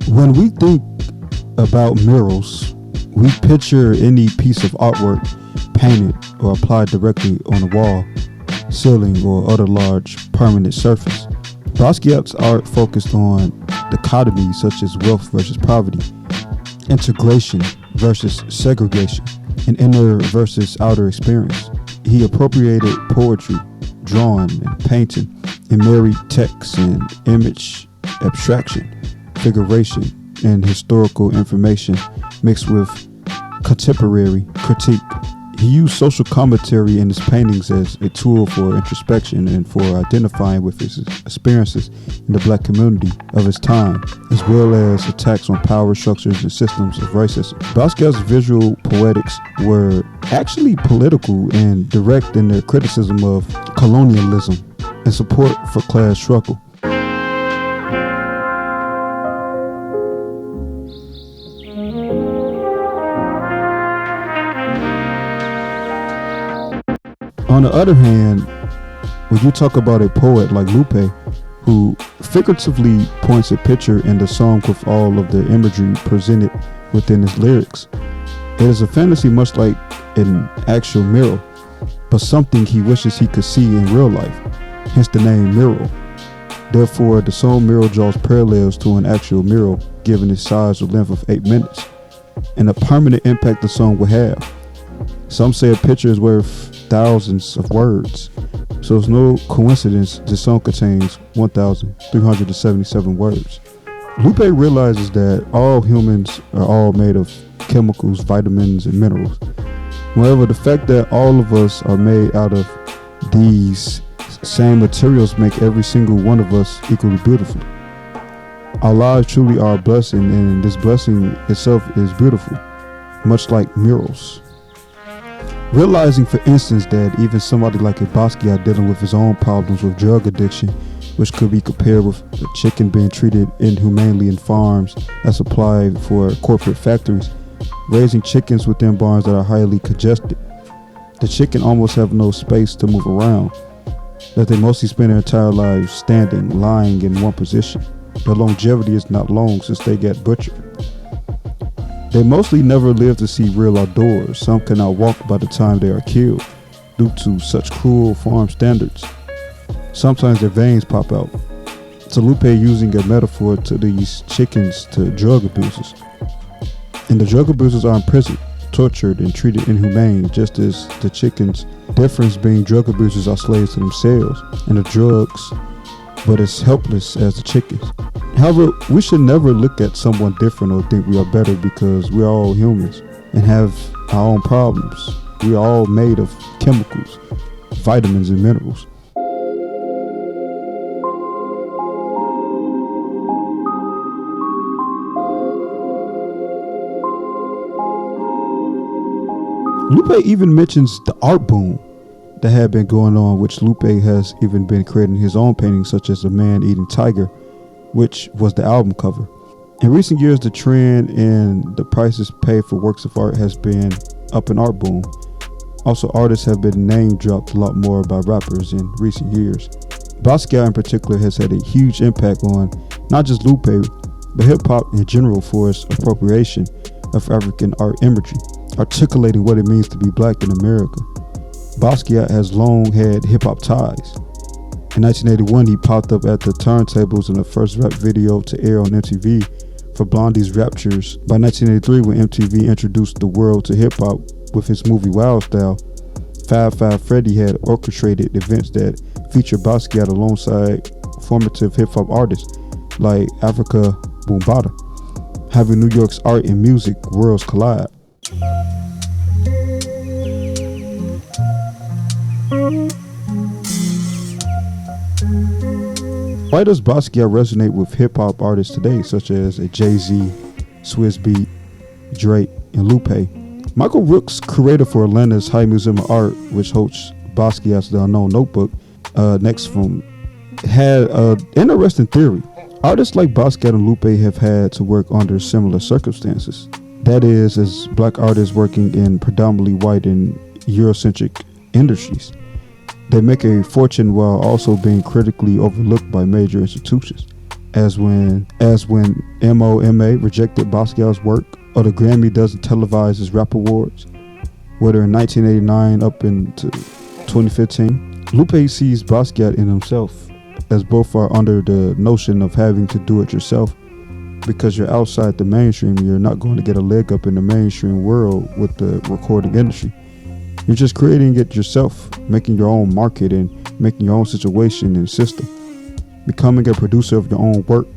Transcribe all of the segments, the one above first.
When we think about murals, we picture any piece of artwork painted or applied directly on a wall, ceiling, or other large permanent surface. Basquiat's art focused on dichotomies such as wealth versus poverty, integration versus segregation, and inner versus outer experience. He appropriated poetry, drawing, and painting, and married text and image abstraction, figuration, and historical information mixed with contemporary critique. He used social commentary in his paintings as a tool for introspection and for identifying with his experiences in the black community of his time, as well as attacks on power structures and systems of racism. Basquiat's visual poetics were actually political and direct in their criticism of colonialism and support for class struggle. On the other hand, when you talk about a poet like Lupe, who figuratively points a picture in the song with all of the imagery presented within his lyrics, it is a fantasy much like an actual mural, but something he wishes he could see in real life, hence the name Mural. Therefore, the song Mural draws parallels to an actual mural, given its size or length of 8 minutes, and the permanent impact the song will have. Some say a picture is worth thousands of words, so it's no coincidence the song contains 1,377 words. Lupe realizes that all humans are all made of chemicals, vitamins, and minerals. However, the fact that all of us are made out of these same materials make every single one of us equally beautiful. Our lives truly are a blessing, and this blessing itself is beautiful, much like murals. Realizing, for instance, that even somebody like a Basquiat dealing with his own problems with drug addiction, which could be compared with a chicken being treated inhumanely in farms that supply for corporate factories, raising chickens within barns that are highly congested. The chicken almost have no space to move around, that they mostly spend their entire lives standing, lying in one position. Their longevity is not long since they get butchered. They mostly never live to see real outdoors. Some cannot walk by the time they are killed due to such cruel farm standards. Sometimes their veins pop out. So Lupe using a metaphor to these chickens to drug abusers. And the drug abusers are imprisoned, tortured, and treated inhumane, just as the chickens. Difference being drug abusers are slaves to themselves and the drugs, but as helpless as the chickens. However, we should never look at someone different or think we are better, because we are all humans and have our own problems. We are all made of chemicals, vitamins, and minerals. Lupe even mentions the art boom that had been going on, which Lupe has even been creating his own paintings, such as The Man Eating Tiger, which was the album cover. In recent years, the trend in the prices paid for works of art has been up in art boom. Also, artists have been name dropped a lot more by rappers in recent years. Basquiat in particular has had a huge impact on not just Lupe, but hip-hop in general for its appropriation of African art imagery, articulating what it means to be black in America. Basquiat has long had hip-hop ties. In 1981, he popped up at the turntables in the first rap video to air on MTV for Blondie's Raptures. By 1983, when MTV introduced the world to hip-hop with his movie Wild Style, 5 Freddy had orchestrated events that featured Basquiat alongside formative hip-hop artists like Africa Bambaataa, having New York's art and music worlds collide. Why does Basquiat resonate with hip-hop artists today, such as a Jay-Z, Swizz Beatz, Drake, and Lupe? Michael Rooks, curator for Atlanta's High Museum of Art, which hosts Basquiat's The Unknown Notebook, next from, had an interesting theory. Artists like Basquiat and Lupe have had to work under similar circumstances. That is, as black artists working in predominantly white and Eurocentric industries. They make a fortune while also being critically overlooked by major institutions. as when MoMA rejected Basquiat's work, or the Grammy doesn't televise his rap awards, whether in 1989 up into 2015. Lupe sees Basquiat in himself, as both are under the notion of having to do it yourself. Because you're outside the mainstream, you're not going to get a leg up in the mainstream world with the recording industry. You're just creating it yourself, making your own market and making your own situation and system, becoming a producer of your own work.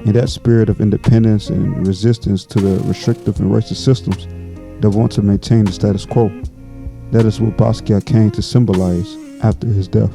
In that spirit of independence and resistance to the restrictive and racist systems that want to maintain the status quo, that is what Basquiat came to symbolize after his death.